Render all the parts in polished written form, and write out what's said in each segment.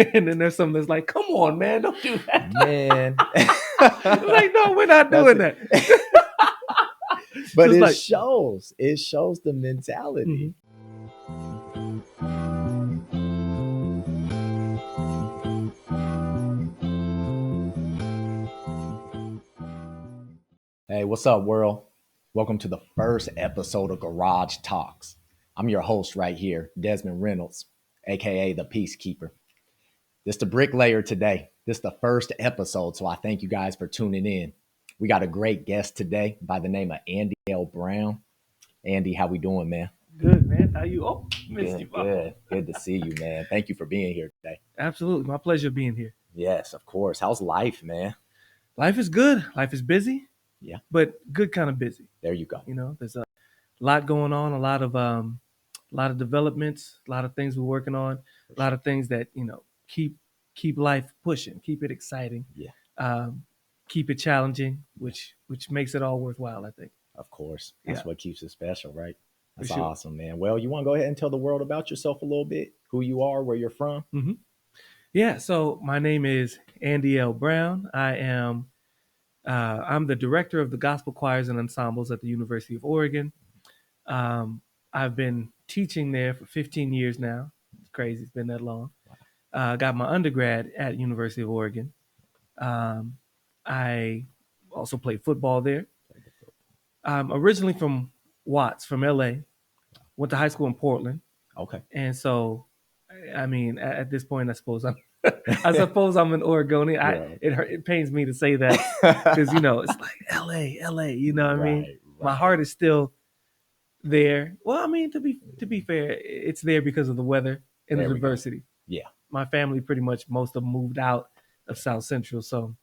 And then there's some that's like, come on, man, don't do that. Man. Like, no, we're not doing that. But So it like, shows. It shows the mentality. Hey, what's up, world? Welcome to the first episode of Garage Talks. I'm your host right here, Desmond Reynolds, aka the Peacekeeper. This is the bricklayer today. This is the first episode, so I thank you guys for tuning in. We got a great guest today by the name of Andiel Brown. Andy, how we doing, man? Good, man. How you? Oh, missed you. Good to see you, man. Thank you for being here today. Absolutely, my pleasure being here. Yes, of course. How's life, man? Life is good. Life is busy. Yeah. But good kind of busy. There you go. You know, there's a lot going on, a lot of developments, a lot of things we're working on, a lot of things that, keep life pushing, keep it exciting. Yeah. Keep it challenging, which makes it all worthwhile, I think. Of course. That's what keeps it special, right? That's sure. Awesome, man. Well, you want to go ahead and tell the world about yourself a little bit, who you are, where you're from? Mm-hmm. Yeah, so my name is Andiel Brown. I'm the director of the gospel choirs and ensembles at the University of Oregon. I've been teaching there for 15 years now. It's crazy. It's been that long. Got my undergrad at University of Oregon. I also played football there. I'm originally from Watts, from LA. Went to high school in Portland. Okay. And so, I mean, at this point, I suppose I'm an Oregonian. It pains me to say that because, it's like LA, you know what I mean? Right. My heart is still there. Well, I mean, to be fair, it's there because of the weather and the diversity. Yeah. My family most of them moved out of South Central. So,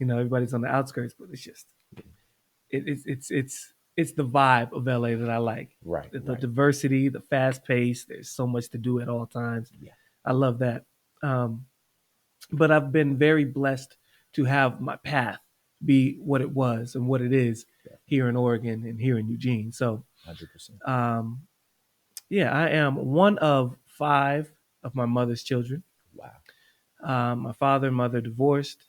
everybody's on the outskirts, but it's just, it's the vibe of LA that I like. Right. The diversity, the fast pace. There's so much to do at all times. Yeah. I love that. But I've been very blessed to have my path be what it was and what it is here in Oregon and here in Eugene. So, 100%. I am one of 5 of my mother's children. Wow. My father and mother divorced,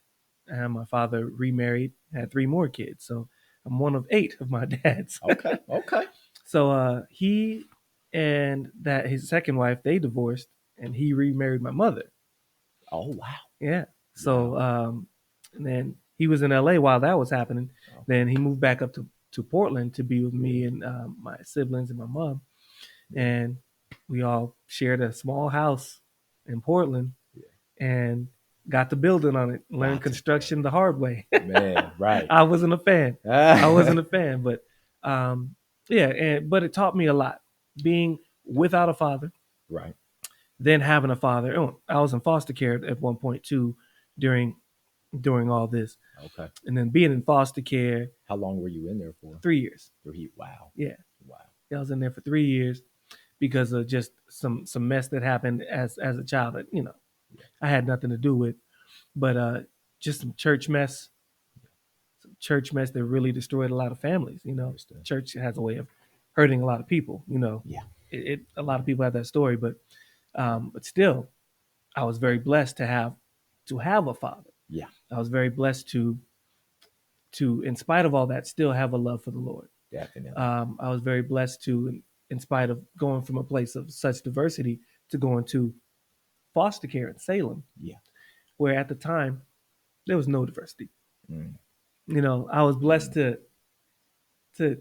and my father remarried, had 3 more kids. So I'm one of 8 of my dads. Okay. So he and his second wife, they divorced, and he remarried my mother. Oh, wow. Yeah. So and then he was in LA while that was happening. Oh. Then he moved back up to Portland to be with me and my siblings and my mom. And we all shared a small house in Portland and got to building on it, learned construction the hard way. Man, right. I wasn't a fan. But but it taught me a lot. Being without a father. Right. Then having a father. Oh, I was in foster care at one point too during all this. Okay. And then being in foster care. How long were you in there for? 3 years. Wow. Yeah. Wow. I was in there for 3 years because of just some mess that happened as a child that, I had nothing to do with. But just some church mess that really destroyed a lot of families. Church has a way of hurting a lot of people. Yeah. A lot of people have that story, but still, I was very blessed to have a father. Yeah. I was very blessed to in spite of all that, still have a love for the Lord. Definitely. I was very blessed to, in spite of going from a place of such diversity to going to foster care in Salem. Yeah. Where at the time there was no diversity. Mm. I was blessed to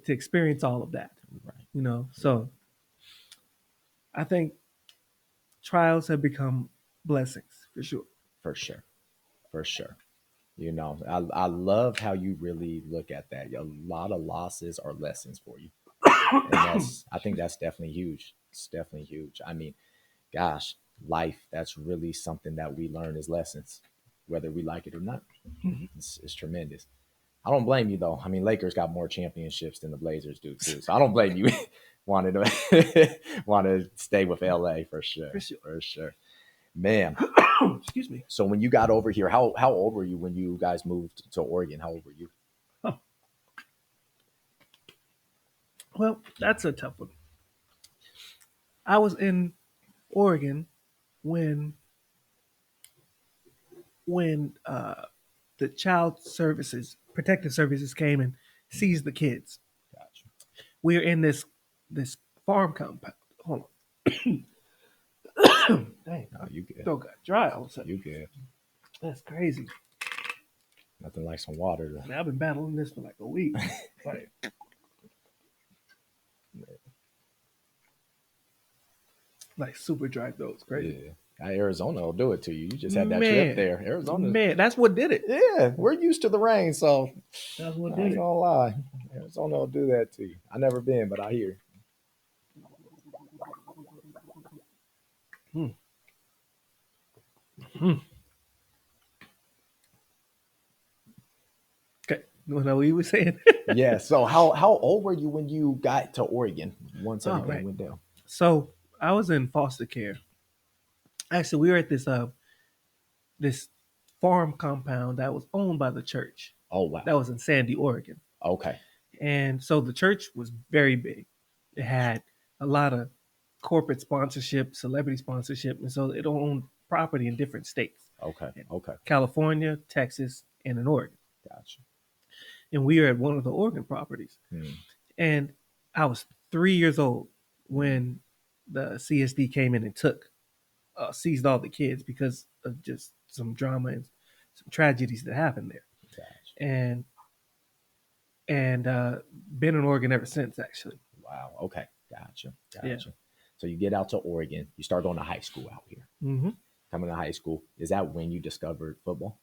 experience all of that. Right. So I think trials have become blessings for sure. For sure. I love how you really look at that. A lot of losses are lessons for you. And I think that's definitely huge. It's definitely huge. I mean, gosh, life, that's really something that we learn as lessons, whether we like it or not. Mm-hmm. It's tremendous. I don't blame you, though. I mean, Lakers got more championships than the Blazers do, too. So I don't blame you wanting to stay with LA for sure. For sure. Man. Excuse me. So when you got over here, how old were you when you guys moved to Oregon? How old were you? Oh. Well, that's a tough one. I was in Oregon when when the child services, protective services came and seized the kids. Gotcha. We're in this farm compound. Hold on. Dang, No, my you good. throat got dry all of a sudden. You good. That's crazy. Nothing like some water. Man, I've been battling this for like a week. Like super dry throat. It's crazy. Yeah. Arizona will do it to you. You just had that Man, trip there. Arizona. man, that's what did it. Yeah, we're used to the rain, so That's what I did ain't it. gonna lie. Arizona will do that to you. I never been, but I hear. Hmm. Hmm. Okay, you know what you were saying? Yeah. So how old were you when you got to Oregon once Oh, everything right. went down? So I was in foster care. Actually, we were at this farm compound that was owned by the church. Oh wow. That was in Sandy, Oregon. Okay. And so the church was very big. It had a lot of corporate sponsorship, celebrity sponsorship, and so it owned property in different states. Okay. In Okay. California, Texas, and in Oregon. Gotcha. And we were at one of the Oregon properties. Hmm. And I was 3 years old when the CSD came in and seized all the kids because of just some drama and some tragedies that happened there. Gotcha. And been in Oregon ever since, actually. Wow. Okay. Gotcha. Yeah. Gotcha. So you get out to Oregon. You start going to high school out here. Mm-hmm. Coming to high school. Is that when you discovered football?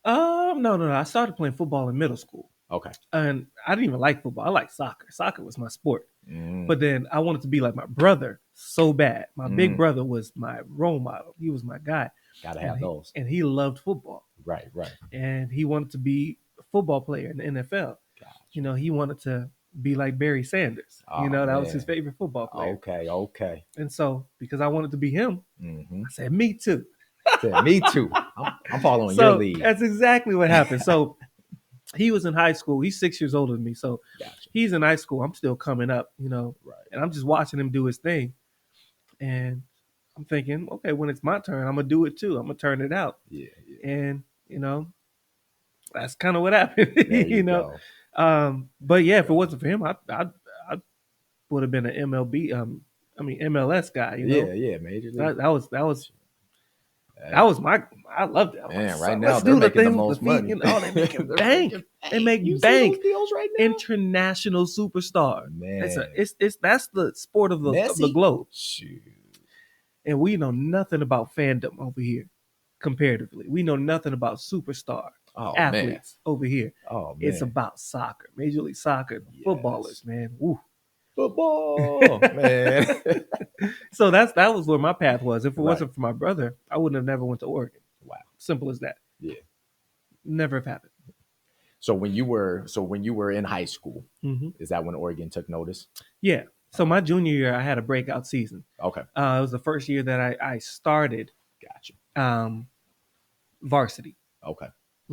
No. I started playing football in middle school, Okay. and I didn't even like football. I liked soccer. Soccer was my sport. Mm. But then I wanted to be like my brother so bad. My big Mm. brother was my role model. He was my guy. Gotta And have those. and he loved football. Right. Right. And he wanted to be a football player in the NFL. Gotcha. You know, he wanted to be like Barry Sanders. Oh, that was man. his favorite football player. Okay. Okay. And so, because I wanted to be him, Mm-hmm. I said, me too. Said, me too. I'm following So your lead. that's exactly what happened. So he was in high school. He's 6 years older than me. So Gotcha. he's in high school. I'm still coming up, Right. and I'm just watching him do his thing. And I'm thinking, okay, when it's my turn, I'm going to do it too. I'm going to turn it out. Yeah. Yeah. And, that's kind of what happened, There you go. But yeah, if it wasn't for him, I would have been an MLS guy, Yeah. Yeah. Major league. That was my. I loved it. Man, right now they're making the most money. They making They're bank. making They make You see bank. those deals right now? International superstar. Man. That's the sport of the Messi? globe, Shoot. and we know nothing about fandom over here. Comparatively, we know nothing about superstar Oh athletes over here. man. Oh man. It's about soccer, Major League Soccer, Yes. footballers, man. Woo. Football, man. So that was where my path was. If it Right. wasn't for my brother, I wouldn't have never went to Oregon. Wow. Simple as that. Yeah. Never have happened. So when you were in high school, Mm-hmm. is that when Oregon took notice? Yeah. So my junior year, I had a breakout season. Okay. It was the first year that I started Gotcha. varsity. Okay.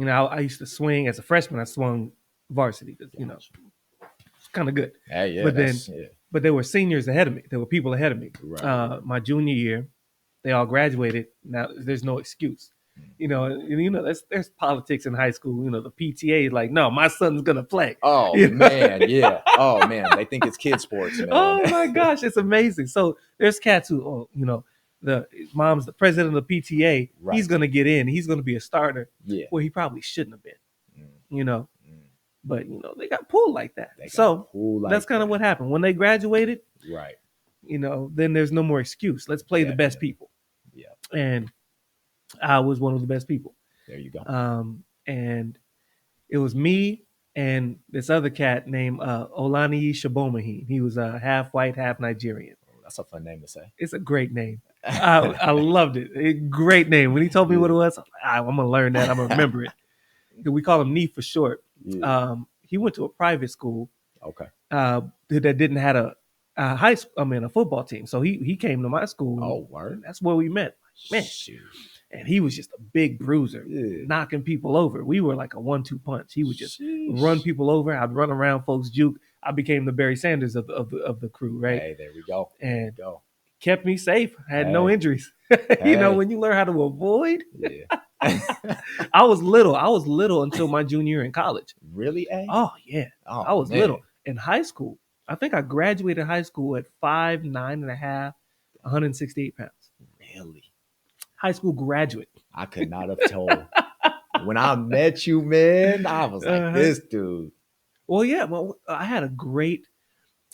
I used to swing as a freshman. I swung varsity because Gotcha. it's kind of good. Hey, yeah. But then- yeah. But there were seniors ahead of me. There were people ahead of me. Right. My junior year, they all graduated. Now there's no excuse. There's politics in high school. The PTA is like, no, my son's gonna play. Oh You know? man, yeah. Oh man, they think it's kid sports, man. Oh my gosh, it's amazing. So there's cats who, the mom's the president of the PTA. Right. He's gonna get in. He's gonna be a starter Yeah. where he probably shouldn't have been. Mm, mm. But they got pulled like that. They got So pulled like that's kind of that. what happened when they graduated. Right. Then there's no more excuse. Let's play the best Definitely. people. Yeah. And I was one of the best people. There you go. And it was me and this other cat named Olani Shabomahin. He was half white, half Nigerian. Oh, that's a fun name to say. It's a great name. I loved it. Great name. When he told me what it was, I'm gonna learn that. I'm gonna remember it. We call him Nee for short. Yeah. He went to a private school Okay. that didn't have a football team. So he came to my school. Oh, word. That's where we met. Man. Shoot. And he was just a big bruiser, Yeah. knocking people over. We were like a 1-2 punch. He would just Sheesh. run people over. I'd run around folks, juke. I became the Barry Sanders of the crew, right? Hey, there we go. And Go. kept me safe. I had no Hey. injuries. Hey. When you learn how to avoid, Yeah. I was little. I was little until my junior year in college. Really, A? Oh yeah, I Oh was man, little in high school. I think I graduated high school at 5'9.5", 168 pounds. really? High school graduate. I could not have told. When I met you, man, I was like, Uh-huh. this dude. Well, yeah. Well, I had a great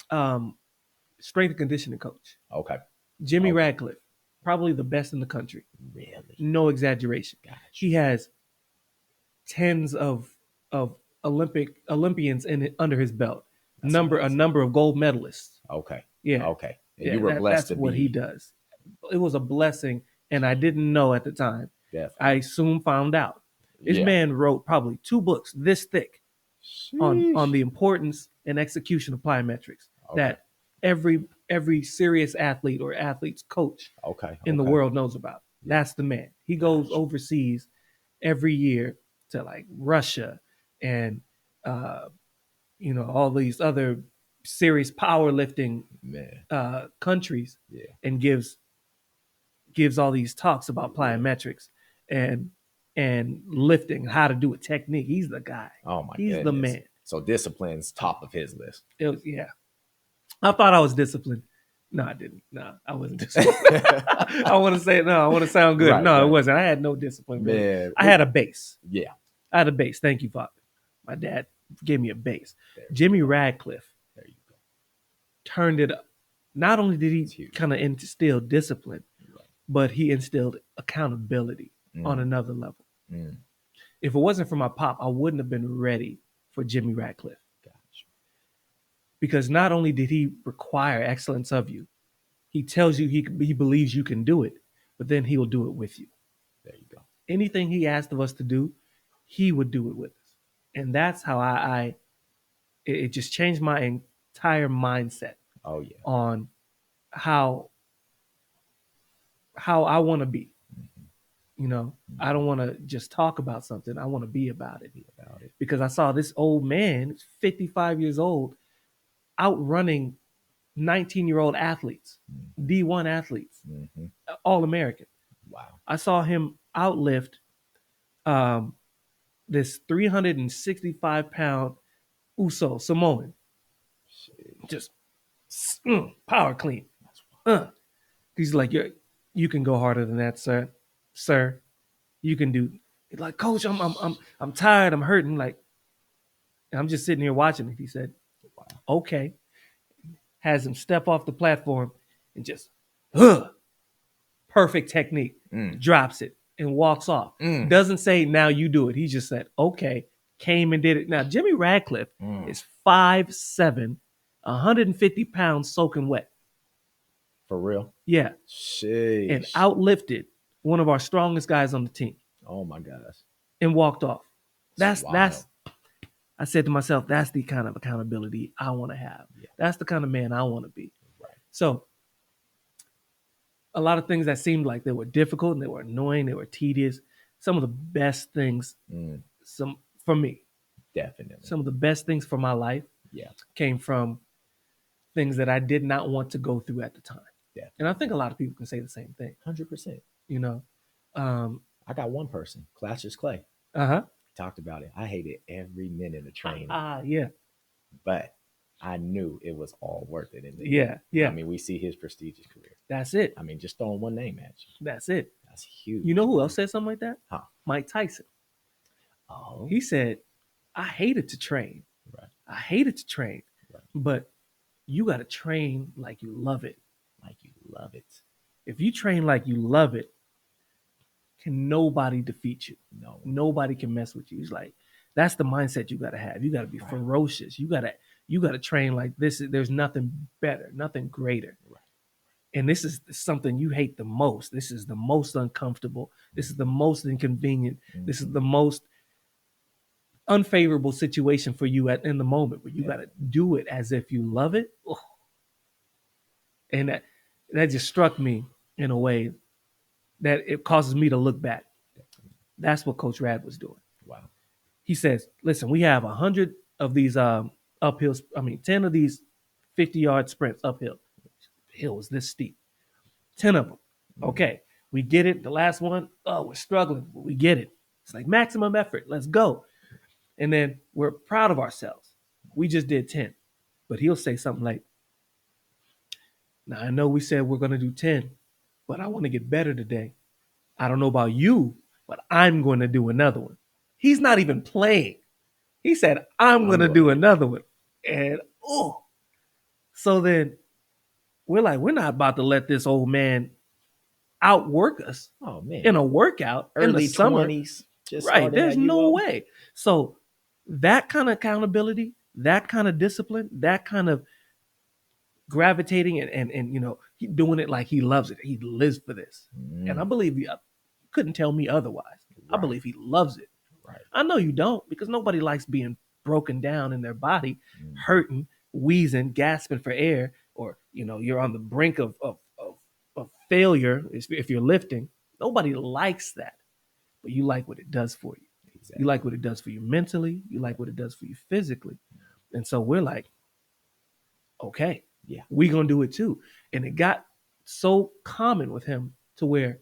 um, strength and conditioning coach, Okay. Jimmy Okay. Radcliffe, probably the best in the country. Really? No exaggeration. Got you. He has tens of Olympians under his belt. That's A amazing. number of gold medalists. Okay. Yeah, Okay. And yeah. you were blessed That's to what he be does. It was a blessing, and I didn't know at the time. I definitely. soon found out. This Yeah. man wrote probably 2 books this thick on Sheesh. the importance and execution of plyometrics Okay. that every serious athlete or athlete's coach Okay. in the Okay. world knows about. Yeah. That's the man. He goes Gotcha. overseas every year to like Russia and uh, all these other serious powerlifting Man. countries Yeah. and gives all these talks about Yeah. plyometrics and lifting, how to do a technique. He's the guy. Oh my He's the goodness. man. So discipline's top of his list. It was, yeah. I thought I was disciplined. No, I didn't. No, I wasn't disciplined. I want to say no. I want to sound good. Right, No, it right. wasn't. I had no discipline. Really. Man. I had a base. Yeah. I had a base. Thank you, Father. My dad gave me a base. There, Jimmy Radcliffe there you go. turned it up. Not only did It's he huge. kind of instill discipline, Right. but he instilled accountability on Mm. another level. Mm. If it wasn't for my pop, I wouldn't have been ready for Jimmy Radcliffe. Gotcha. Because not only did he require excellence of you, he tells you he believes you can do it, but then he will do it with you. There you go. Anything he asked of us to do, he would do it with us. And that's how it just changed my entire mindset Oh yeah. on how I want to be. I don't want to just talk about something. I want to be about it. Be about it. Because I saw this old man, 55 years old, outrunning 19-year-old athletes, D1 athletes, Mm-hmm. all American. Wow. I saw him outlift um, this 365-pound Uso Samoan, Shit. just power clean. That's wild. He's like, you can go harder than that, sir. Sir, you can do. He's like, Coach, I'm tired. I'm hurting. Like, and I'm just sitting here watching it. He said, Wow. okay. Has him step off the platform and just, perfect technique. Mm. Drops it and walks off. Mm. Doesn't say, now you do it. He just said, okay. Came and did it. Now, Jimmy Radcliffe is 5'7", 150 pounds soaking wet. For real? Yeah. Sheesh. And outlifted one of our strongest guys on the team Oh my gosh. and walked off. That's That's I said to myself, that's the kind of accountability I want to have. Yeah. That's the kind of man I want to be. Right. So a lot of things that seemed like they were difficult and they were annoying, they were tedious. Some of the best things, for me, Definitely. some of the best things for my life Yeah. came from things that I did not want to go through at the time. Yeah. And I think a lot of people can say the same thing. 100%. I got one person, Clash's Clay. Uh-huh. Talked about it. I hated every minute of training, Yeah. but I knew it was all worth it in the Yeah. end. Yeah. I mean, we see his prestigious career. That's it. I mean, just throwing one name at you. That's it. That's huge. You know who else said something like that? Huh. Mike Tyson. Oh. He said, I hated to train. Right. I hated to train. Right. But you got to train like you love it. Like you love it. If you train like you love it, can nobody defeat you? No. Nobody can mess with you. He's like, that's the mindset you got to have. You got to be Right. ferocious. You got to train like this. There's nothing better, nothing greater. Right. And this is something you hate the most. This is the most uncomfortable. This is the most inconvenient. Mm-hmm. This is the most unfavorable situation for you in the moment, but you got to do it as if you love it. Oh. And that just struck me in a way that it causes me to look back. That's what Coach Rad was doing. Wow. He says, listen, we have 100 of these uphills. 10 of these 50-yard sprints uphill. The hill was this steep. 10 of them. Okay. We get it. The last one, oh, we're struggling. But we get it. It's like maximum effort. Let's go. And then we're proud of ourselves. We just did 10. But he'll say something like, now I know we said we're going to do 10, but I want to get better today. I don't know about you, but I'm going to do another one. He's not even playing. He said, I'm going I'm to gonna do do it. another one. And oh, so then we're like, we're not about to let this old man outwork us Oh in man, a workout in the early summer. 20s, just Right. starting There's at you no up. way. So that kind of accountability, that kind of discipline, that kind of gravitating and he doing it like he loves it. He lives for this. And I Mm, believe you couldn't tell me otherwise. I right, believe he loves it. right. I know you don't because nobody likes being broken down in their body, Hmm. hurting, wheezing, gasping for air, or you're on the brink of failure if you're lifting. Nobody likes that, but you like what it does for you. You like Exactly. what it does for you mentally. You like Right. what it does for you physically. And so we're like, okay, Yeah. we gonna do it too. And it got so common with him to where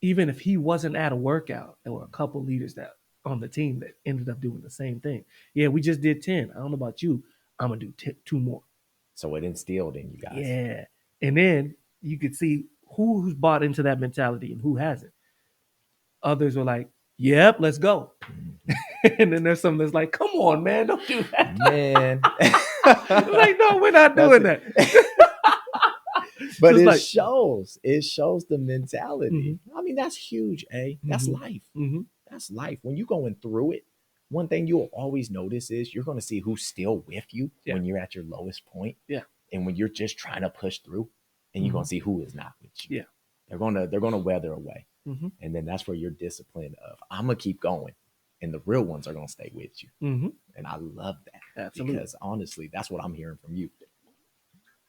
even if he wasn't at a workout, there were a couple leaders that on the team that ended up doing the same thing. Yeah, we just did 10. I don't know about you. I'm gonna do two more. So it instilled in you guys. Yeah. And then you could see who's bought into that mentality and who hasn't. Others were like, yep, let's go. Mhm. And then there's some that's like, come on, man, don't do that. Man. Like, no, we're not That's doing it. that. So But it's it like, shows. It shows the mm-hmm, mentality. I mean, that's huge, eh? That's mm-hmm, life. mm-hmm, That's life. When you're going through it, one thing you'll always notice is you're going to see who's still with you yeah, when you're at your lowest point, yeah, and when you're just trying to push through, and you're mm-hmm, going to see who is not with you. yeah, They're gonna weather away, mm-hmm, and then that's where your discipline of I'm gonna keep going, and the real ones are gonna stay with you. mm-hmm, And I love that absolutely. because honestly, that's what I'm hearing from you.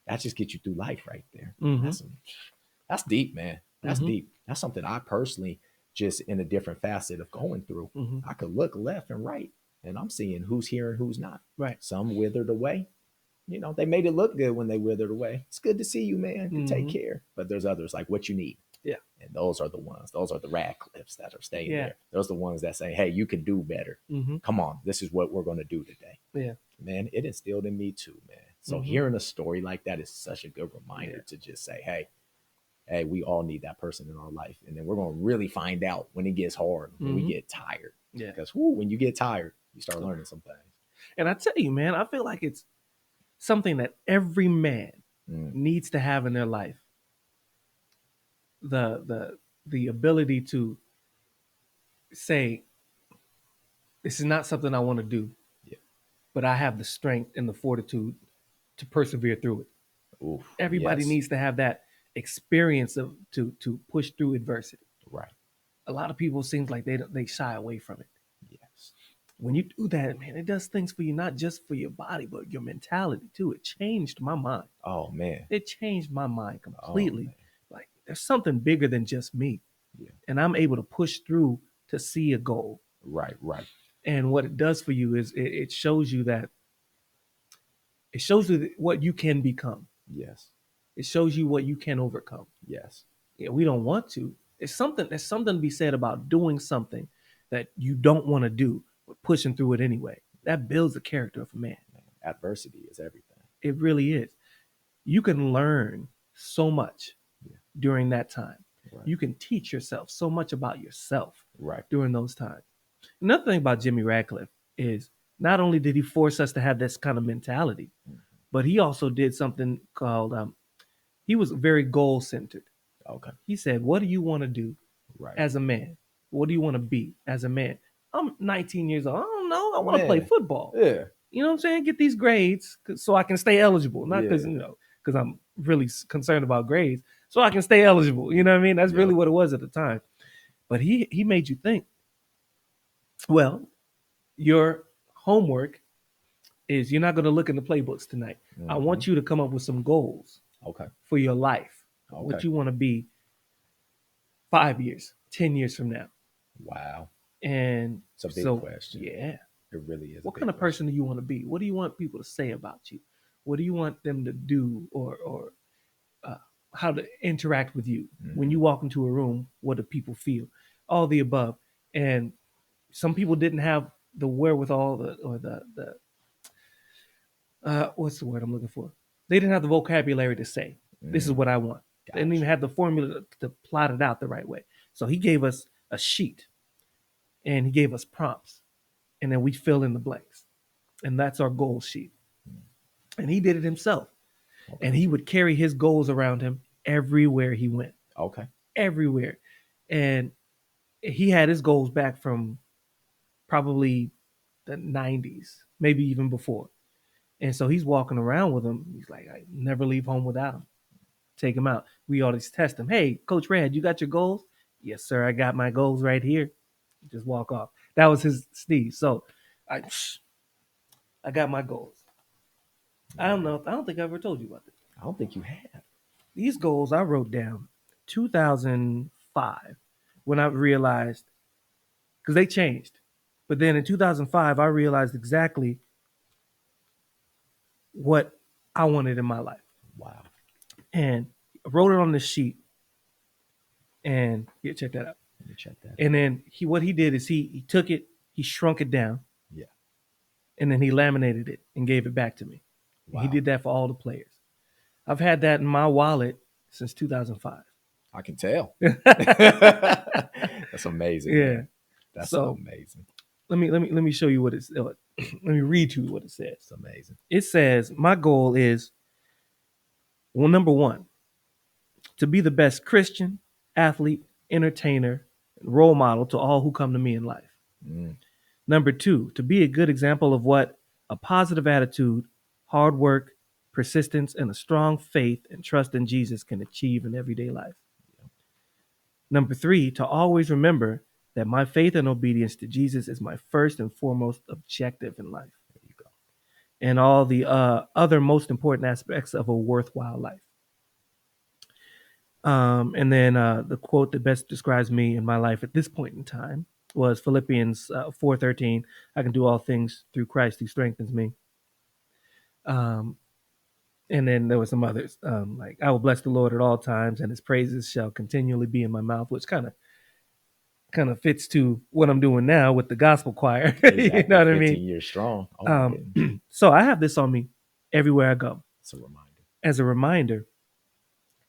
That just gets you through life right there. And Mm-hmm, that's deep, man. That's mm-hmm, deep. That's something I personally just in a different facet of going through. mm-hmm, I could look left and right, and I'm seeing who's here and who's not. right. Some withered away. They made it look good when they withered away. It's good to see you, man. Good take Mm-hmm, care. But there's others like what you need. yeah, And those are the ones, those are the Radcliffes that are staying yeah, there. Those are the ones that say, hey, you can do better. mm-hmm, Come on, this is what we're going to do today. yeah, Man, it instilled in me too, man. So mm-hmm, hearing a story like that is such a good yeah, reminder to just say, hey, we all need that person in our life. And then we're going to really find out when it gets hard, when we mm-hmm, get tired. yeah. Because when you get tired, you start learning some things. And I tell you, man, I feel like it's something that every man Mm, needs to have in their life. The ability to say, this is not something I want to do, yeah. but I have the strength and the fortitude to persevere through it. Oof. Everybody Yes. needs to have that experience of to push through adversity. Right. A lot of people seems like they shy away from it. Yes. When you do that, man, it does things for you, not just for your body, but your mentality too. It changed my mind. Oh, man. It changed my mind Oh, completely. man. Like there's something bigger than just me, Yeah. and I'm able to push through to see a goal. Right. Right. And what it does for you is it shows you that it shows you what you can become. Yes. It shows you what you can overcome. Yes. Yeah, we don't want to. It's something. There's something to be said about doing something that you don't want to do, but pushing through it anyway. That builds the character of a man. Man, adversity is everything. It really is. You can learn so much Yeah. during that time. Right. You can teach yourself so much about yourself Right. during those times. Another thing about Jimmy Radcliffe is not only did he force us to have this kind of mentality, Mhm. but he also did something called he was very goal centered. Okay. He said, what do you want to do Right. as a man? What do you want to be as a man? I'm 19 years old. I don't know. I want to play Man. football. Yeah. You know what I'm saying? Get these grades so I can stay eligible. Not because, Yeah. because I'm really concerned about grades. So I can stay eligible. You know what I mean? That's really Yep. what it was at the time. But he made you think, well, your homework is you're not going to look in the playbooks tonight. I Hmm. want you to come up with some goals Okay. for your life, what Okay. you want to be 5 years, 10 years from now. Wow. And It's a big so, question. yeah, It really is a what big kind of question. person do you want to be? What do you want people to say about you? What do you want them to do or how to interact with you when Mm-hmm. you walk into a room. What do people feel? All the above. And some people didn't have the wherewithal, or the what's the word I'm looking for? They didn't have the vocabulary to say, "This is Mm, what I want." They didn't even gotcha. have the formula to plot it out the right way. So he gave us a sheet and he gave us prompts, and then we fill in the blanks, and that's our goal sheet. Mm, And he did it himself, and okay. he would carry his goals around him everywhere he went, Okay. everywhere. And he had his goals back from probably the 90s, maybe even before. And so he's walking around with them. He's like, I never leave home without him. Take him out. We always test him. Hey, Coach Rad, you got your goals? Yes, sir. I got my goals right here. Just walk off. That was his Steve. So I got my goals. I don't Yeah. know. I don't think I ever told you about this. I don't think you have. These goals I wrote down 2005 when I realized, because they changed. But then in 2005, I realized exactly what I wanted in my life. Wow. And I wrote it on this sheet. And yeah, check that out. Let me check that And out. then what he did is he took it, he shrunk it down, Yeah. and then he laminated it and gave it back to me. And he Wow. did that for all the players. I've had that in my wallet since 2005. I can tell. That's amazing, Yeah. man. That's So amazing. let me show you what it's. Let me read you what it says. It's amazing. It says my goal is, well, number one, to be the best Christian, athlete, entertainer, and role model to all who come to me in life. Mm, Number two, to be a good example of what a positive attitude, hard work, persistence, and a strong faith and trust in Jesus can achieve in everyday life. Number three, to always remember that my faith and obedience to Jesus is my first and foremost objective in life, there you go. and all the other most important aspects of a worthwhile life. And then the quote that best describes me in my life at this point in time was Philippians 4:13. I can do all things through Christ who strengthens me. Um, and then there were some others, like I will bless the Lord at all times, and His praises shall continually be in my mouth, which kind of fits to what I'm doing now with the gospel choir. You know Exactly. what I mean? 15 years strong. Oh my goodness. So I have this on me everywhere I go It's a reminder. as a reminder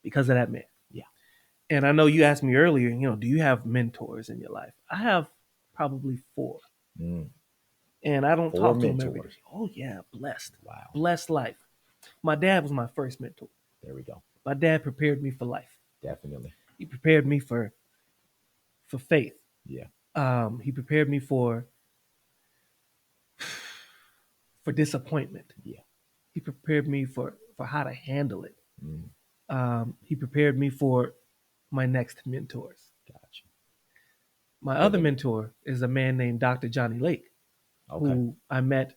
because of that man. Yeah. And I know you asked me earlier, do you have mentors in your life? I have probably four, Mm, and I don't four talk to them every day. mentors. Oh yeah, blessed, Wow. blessed life. My dad was my first mentor. There we go. My dad prepared me for life. Definitely. He prepared me for faith. Yeah. He prepared me for disappointment. Yeah. He prepared me for how to handle it. Mm, He prepared me for my next mentors. gotcha. My For other the mentor is a man named Dr. Johnny Lake, okay. who I met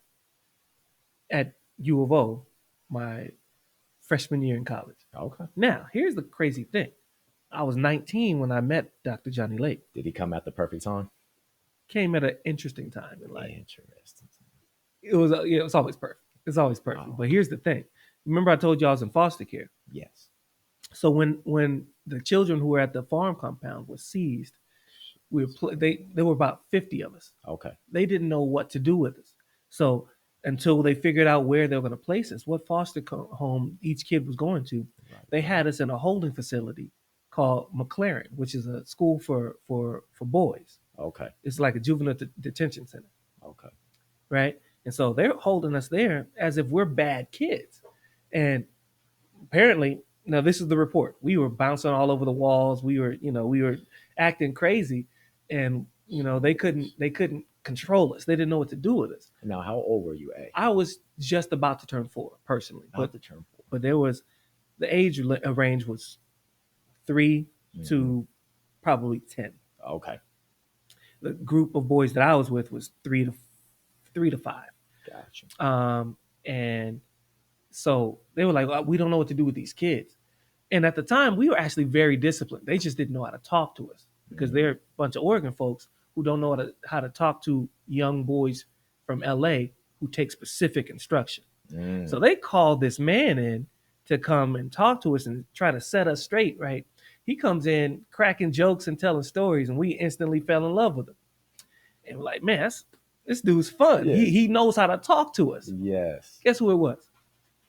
at U of O my freshman year in college. Okay. Now, here's the crazy thing. I was 19 when I met Dr. Johnny Lake. Did he come at the perfect time? Came at an interesting time in life. Interesting. It's always perfect. It's always perfect. Oh, But here's the thing. Remember I told you I was in foster care. yes. So when the children who were at the farm compound were seized, there were about 50 of us. Okay. They didn't know what to do with us. So until they figured out where they were going to place us, what home each kid was going to, Right. they had us in a holding facility called McLaren, which is a school for boys. Okay. It's like a juvenile detention center, Okay. right? And so they're holding us there as if we're bad kids. And apparently, now this is the report. We were bouncing all over the walls. We were acting crazy, and they couldn't control us. They didn't know what to do with us. Now, how old were you, A? I was just about to turn 4 personally, About to turn 4. but there was the age range was 3 to probably 10. Okay. The group of boys that I was with was 3 to 5. Gotcha. And so they were like, we don't know what to do with these kids. And at the time, we were actually very disciplined. They just didn't know how to talk to us because they're a bunch of Oregon folks who don't know how to talk to young boys from LA who take specific instruction. Mm. So they called this man in to come and talk to us and try to set us straight, right? He comes in cracking jokes and telling stories, and we instantly fell in love with him. And we're like, man, this dude's fun. Yeah. He knows how to talk to us. Yes. Guess who it was?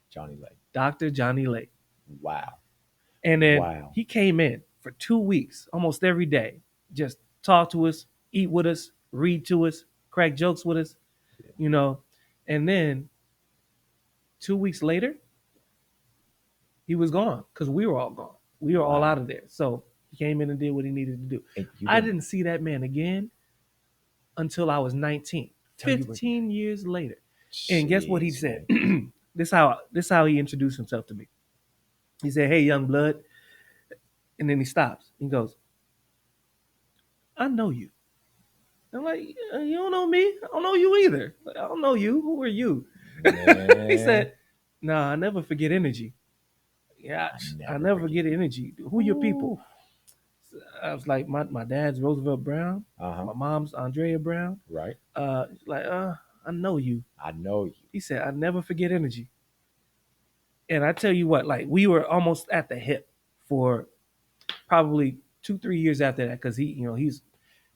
Johnny Lake. Dr. Johnny Lake. Wow. And then Wow. he came in for 2 weeks, almost every day, just talk to us, eat with us, read to us, crack jokes with us, you know. And then 2 weeks later, he was gone because we were all gone. We were all Wow. out of there. So he came in and did what he needed to do. And you I didn't see that man again until I was 19. Till you were- 15 years later. And guess what he Jeez, said? man. this how he introduced himself to me. He said, "Hey, young blood," and then he stops. He goes, "I know you." I'm like, "You don't know me. I don't know you either. Like, I don't know you. Who are you?" He said, "Nah, I never forget energy. Yeah, I never forget energy. Who your people?" I was like, my dad's Roosevelt Brown. My mom's Andrea Brown. Right. Like, I know you. I know you. He said, "I never forget energy." And I tell you what, like we were almost at the hip for probably 2-3 years after that, because he's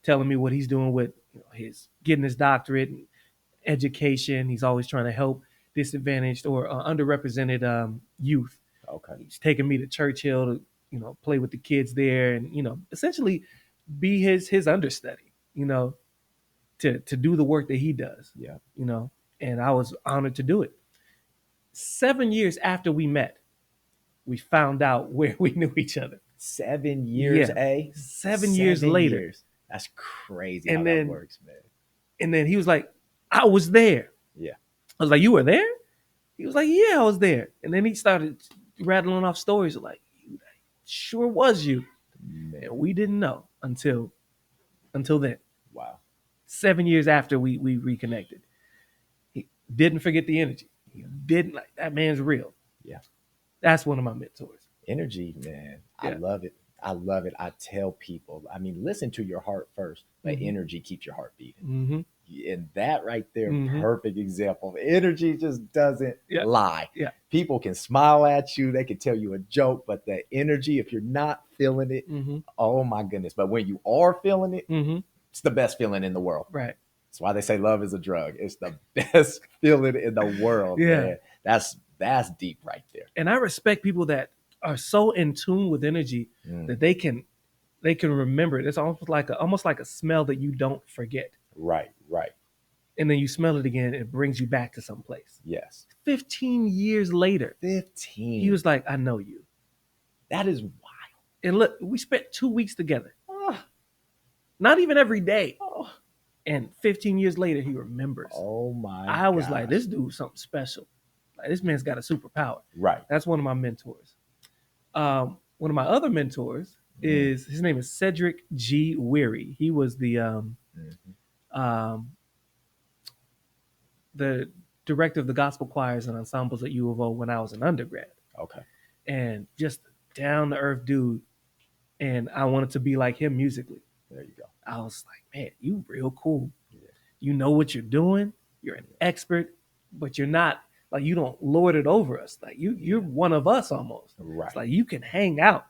telling me what he's doing with his getting his doctorate and education. He's always trying to help disadvantaged or underrepresented youth. Okay. He's taking me to Churchill to play with the kids there, and essentially be his understudy. To do the work that he does. Yeah. And I was honored to do it. 7 years after we met, we found out where we knew each other. 7 years, Yeah. 7 years later. That's crazy And how then- that works, man. And then he was like, "I was there." Yeah. I was like, "You were there?" He was like, "Yeah, I was there." And then he started rattling off stories like, "Sure was you." Man. And we didn't know until then. Wow. 7 years after we reconnected. He didn't forget the energy. He didn't, like, that man's real. Yeah. That's one of my mentors. Energy, man. I Yeah. love it. I love it. I tell people, I mean, listen to your heart first, but Mhm. energy keeps your heart beating. Mm-hmm. And that right there, Mhm. perfect example. Energy just doesn't Yeah. lie. Yeah. People can smile at you, they can tell you a joke, but the energy, if you're not feeling it, Mm-hmm. oh my goodness. But when you are feeling it, Mm-hmm. it's the best feeling in the world. Right. That's why they say love is a drug. It's the best feeling in the world. Yeah. Man. That's deep right there. And I respect people that are so in tune with energy that they can remember it. It's almost like a smell that you don't forget. Right. And then you smell it again, it brings you back to some place. Yes. 15 years later, 15. he was like, "I know you." That is wild. And look, we spent 2 weeks together. Oh, Not even every day. oh, And 15 years later, he remembers. oh my I was like, gosh. this dude's something special. Like, this man's got a superpower. Right. That's one of my mentors. One of my other mentors is, his name is Cedric G. Weary. He was the director of the gospel choirs and ensembles at U of O when I was an undergrad. Okay. And just down to earth dude. And I wanted to be like him musically. There you go. I was like, man, you real cool. Yeah. You know what you're doing. You're an expert, but you're not, like, you don't lord it over us. Like, you're one of us almost. Right. It's like you can hang out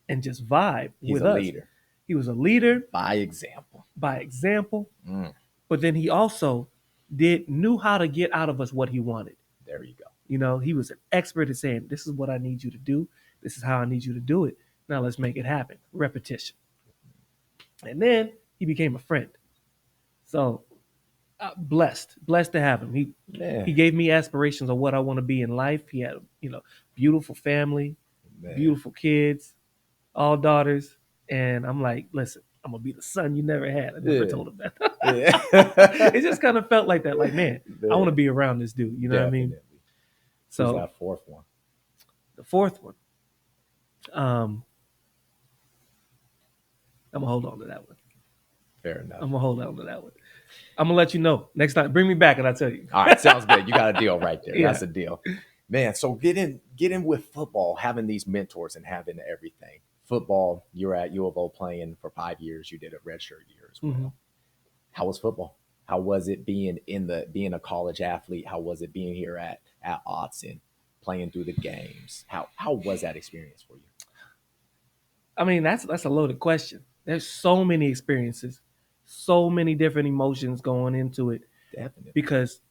and just vibe He's with a us. leader. He was a leader By example. but then he also knew how to get out of us what he wanted. There you go. He was an expert at saying, "This is what I need you to do. This is how I need you to do it. Now let's make it happen." Repetition. And then he became a friend. So blessed to have him. He gave me aspirations of what I want to be in life. He had, beautiful family, beautiful kids, all daughters. And I'm like, listen, I'm going to be the son you never had. I never told him that. It just kind of felt like that. Like, man, I want to be around this dude. You know what I mean? So who's that fourth one? The fourth one, I'm going to hold on to that one. Fair enough. I'm going to hold on to that one. I'm going to let you know next time. Bring me back and I'll tell you. All right. Sounds good. You got a deal right there. Yeah. That's a deal. Man, so get in with football, having these mentors and having everything. Football, you're at U of O playing for 5 years. You did a redshirt year as well. Mm-hmm. How was football? How was it being a college athlete? How was it being here at Autzen? playing through the games. How was that experience for you? I mean, that's a loaded question. There's so many experiences, so many different emotions going into it Definitely. because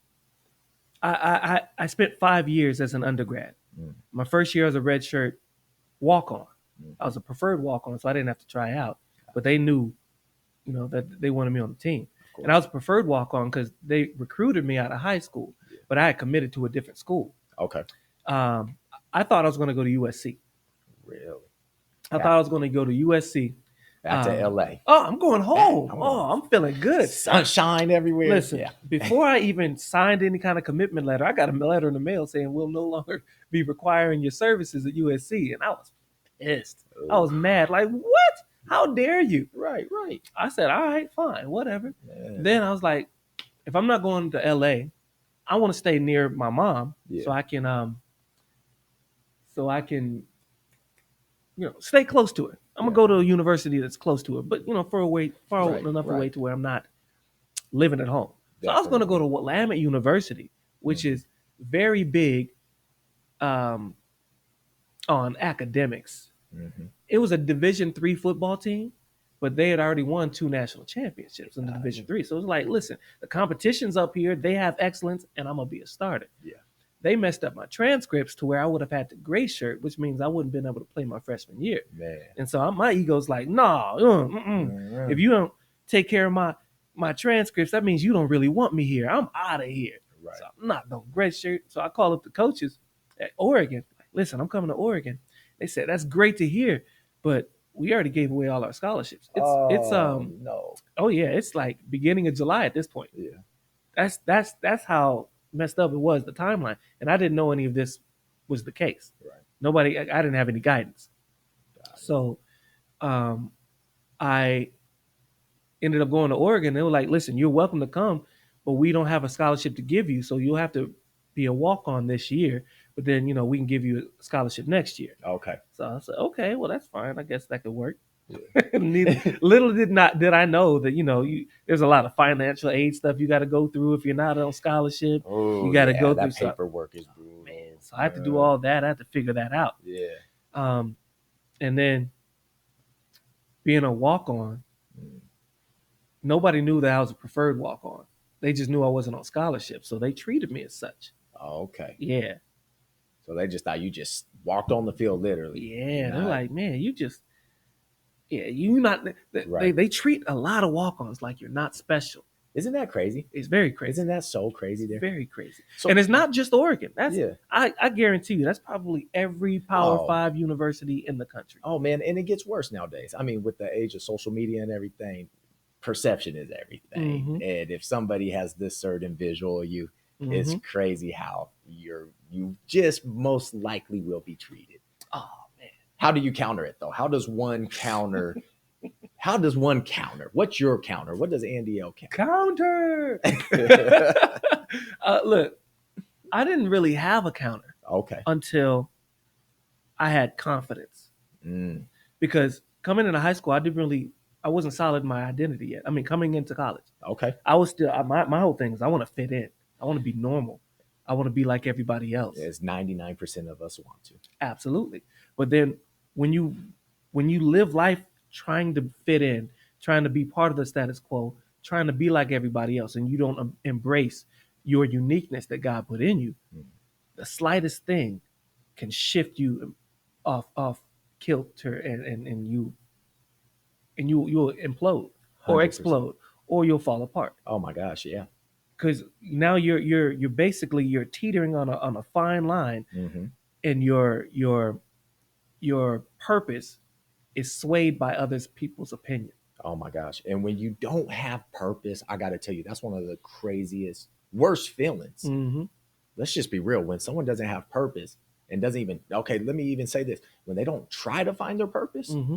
I spent 5 years as an undergrad. Mm, My first year as a red shirt walk on. I mhm. was a preferred walk on, so I didn't have to try out. But they knew, that they wanted me on the team. Of And I course. was a preferred walk on because they recruited me out of high school, Yeah. but I had committed to a different school. Okay. Um, I thought I was going to go to USC. Really? I Back thought I was going to go to USC. back to LA. Oh, I'm going Back home. home. Oh, I'm feeling good. Sunshine everywhere. Listen, Yeah. before I even signed any kind of commitment letter, I got a letter in the mail saying we'll no longer be requiring your services at USC. And I was pissed. I Ooh. was mad. Like, what? How dare you? Right, right. I said, all right, fine, whatever. Man. Then I was like, if I'm not going to LA, I want to stay near my mom Yeah. so I can stay close to her. I'm gonna Yeah. go to a university that's close to her, but far Right, enough away right. to where I'm not living at home. So I was gonna go Definitely. to Willamette University, which Mhm. is very big um, on academics. Mhm. It was a Division III football team, but they had already won 2 national championships in the Division III. So it was like, listen, the competition's up here. They have excellence, and I'm gonna be a starter. Yeah. They messed up my transcripts to where I would have had to gray shirt, which means I wouldn't have been able to play my freshman year. Man. And so my ego's like, nah, if you don't take care of my transcripts, that means you don't really want me here. I'm out of here. Right. So I'm not no gray shirt. So I call up the coaches at Oregon. Listen, I'm coming to Oregon. They said that's great to hear, but we already gave away all our scholarships. It's No. oh yeah, it's like beginning of July at this point. Yeah. That's how messed up it was, the timeline. And I didn't know any of this was the case. Right. Nobody, I didn't have any guidance. Got it. So I ended up going to Oregon. They were like, listen, you're welcome to come, but we don't have a scholarship to give you. So you'll have to be a walk on this year. But then, we can give you a scholarship next year. Okay. So I said, okay, well, that's fine. I guess that could work. Yeah. Little did I know that there's a lot of financial aid stuff you got to go through if you're not on scholarship. Oh, You got to yeah, go through that paperwork is brutal. man. So I had to do all that. I had to figure that out. Yeah. And then being a walk on, Mm. nobody knew that I was a preferred walk on. They just knew I wasn't on scholarship, so they treated me as such. Oh, okay. Yeah, So they just thought you just walked on the field, literally. yeah. They're Not- like, man, you not. Right. They treat a lot of walk-ons like you're not special. Isn't that crazy? It's very crazy. Isn't that so crazy? It's There. very crazy. So, And it's not just Oregon. Yeah. I guarantee you that's probably every Power Oh. 5 university in the country. Oh man, and it gets worse nowadays. I mean, with the age of social media and everything, perception is everything. Mhm. And if somebody has this certain visual, it's Mhm. crazy how you just most likely will be treated. Oh man. How do you counter it though? How does one counter? How does one counter? What's your counter? What does Andiel Counter. Look, I didn't really have a counter Okay. until I had confidence. Mm. Because coming into high school, I wasn't solid in my identity yet. I mean, coming into college, Okay. I was still my whole thing is I want to fit in. I want to be normal. I want to be like everybody else. As 99% of us want to. Absolutely. But then when you live life trying to fit in, trying to be part of the status quo, trying to be like everybody else, and you don't embrace your uniqueness that God put in you, the slightest thing can shift you off kilter, and you'll implode or 100%. explode or you'll fall apart. Oh my gosh, yeah. Because now you're basically you're teetering on a fine line, Mm-hmm. and your purpose is swayed by others people's opinion. Oh my gosh. And when you don't have purpose, I got to tell you, that's one of the craziest, worst feelings. Mm-hmm. Let's just be real. When someone doesn't have purpose and doesn't even, okay, let me even say this. When they don't try to find their purpose, Mm-hmm.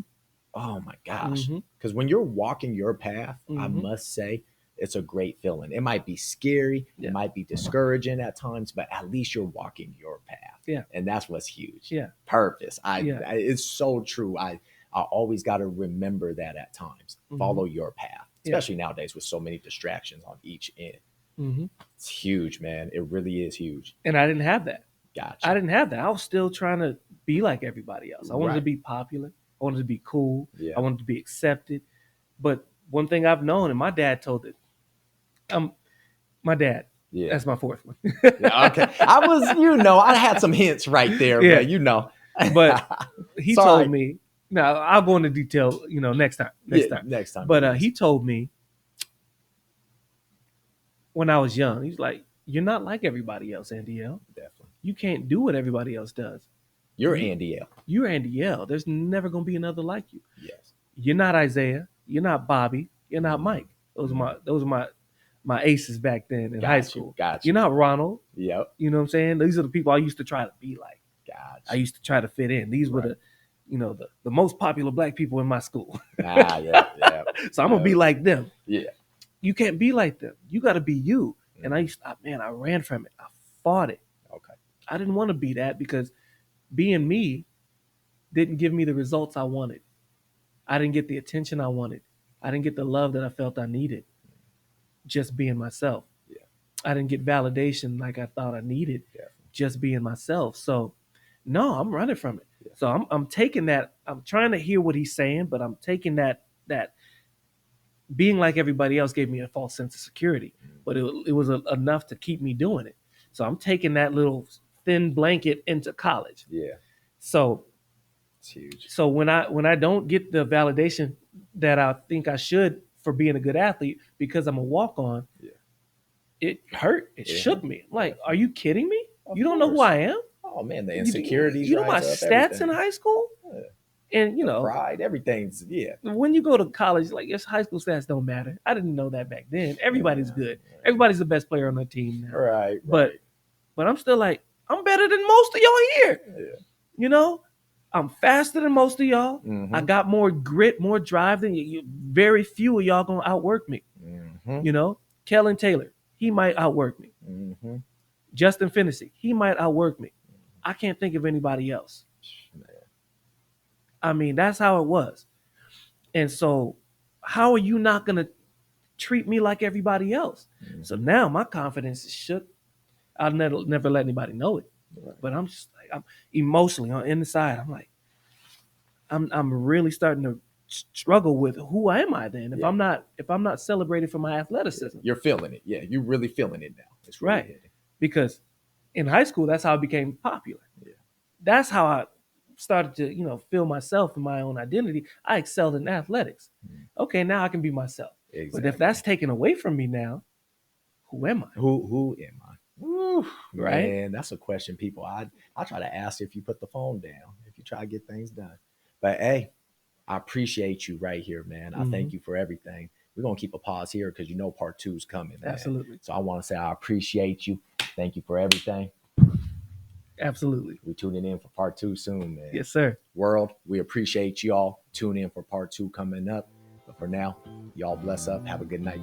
oh my gosh. Mm-hmm. Because when you're walking your path, I Mhm. must say, it's a great feeling. It might be scary, Yeah. it might be discouraging at times, but at least you're walking your path. Yeah. And that's what's huge. Yeah. Purpose. Yeah. It's so true. I always got to remember that at times. Mhm. Follow your path, Yeah. especially nowadays with so many distractions on each end. Mm-hmm. It's huge, man. It really is huge. And I didn't have that. Gotcha. I didn't have that. I was still trying to be like everybody else. I wanted to Right. be popular. I wanted to be cool. I Yeah. wanted to be accepted. But one thing I've known, and my dad told it, um, my dad, Yeah. that's my fourth one. Yeah. Okay. I was, I had some hints right there, Yeah. but But he told Sorry. me, now I'll go into detail, next time. Yeah. Next time. Next time. But Yes. he told me when I was young, he's like, "You're not like everybody else, Andiel. Definitely. You can't do what everybody else does. You're You, Andiel. you're Andiel. There's never gonna be another like you. Yes. You're not Isaiah. You're not Bobby. You're not Mike. Those are my aces back then in high Got you. school. Got you. You're not Ronald. Yep. You know what I'm saying? These are the people I used to try to be like. Got I you. used to try to fit in. These were Right. the most popular black people in my school. Yeah. Yeah. So I'm gonna be like them. Yeah. You can't be like them. You got to be you. And Mm-hmm. I ran from it. I fought it. Okay. I didn't want to be that because being me didn't give me the results I wanted. I didn't get the attention I wanted. I didn't get the love that I felt I needed just being myself. Yeah. I didn't get validation like I thought I needed Definitely. just being myself. So, no, I'm running from it. Yeah. So I'm taking that. I'm trying to hear what he's saying, but I'm taking that being like everybody else gave me a false sense of security, but it was enough to keep me doing it. So I'm taking that little thin blanket into college. Yeah. So It's huge. so when I don't get the validation that I think I should for being a good athlete because I'm a walk on, Yeah. it hurt. It Yeah. shook me. I'm like, are you kidding me? Of You don't know who course. I am? Oh man, the You, insecurities you know my rise up. stats Everything. in high school? Yeah. And The pride, everything's when you go to college, like your high school stats don't matter. I didn't know that back then. Everybody's Yeah. good. Everybody's the best player on the team now. Right. But I'm still like, I'm better than most of y'all here. Yeah. You know, I'm faster than most of y'all. Mhm. I got more grit, more drive than you. Very few of y'all gonna outwork me. Mhm. Kellen Taylor, he might outwork me. Mhm. Justin Finney, he might outwork me. I can't think of anybody else. Man. I mean, that's how it was. And so, how are you not gonna treat me like everybody else? Mhm. So now my confidence is shook. I'll never let anybody know it. Right. But I'm just like, I'm emotionally on the inside. I'm like, I'm really starting to struggle with who am I then if Yeah. I'm not celebrated for my athleticism. You're feeling it. Yeah, you're really feeling it now. It's really Right. hitting. Because in high school, that's how I became popular. Yeah. That's how I started to, feel myself and my own identity. I excelled in athletics. Mhm. Okay, now I can be myself. Exactly. But if that's taken away from me now, who am I? Who am I? Woo, Right? man, that's a question people I try to ask if you put the phone down, if you try to get things done. But hey, I appreciate you right here, man. I thank you for everything. We're gonna keep a pause here because part 2 is coming, man. Absolutely. So I want to say I appreciate you. Thank you for everything. Absolutely. We tuning in for part 2 soon, man. Yes, sir. World, we appreciate y'all. Tune in for part 2 coming up. But for now, y'all bless up. Have a good night.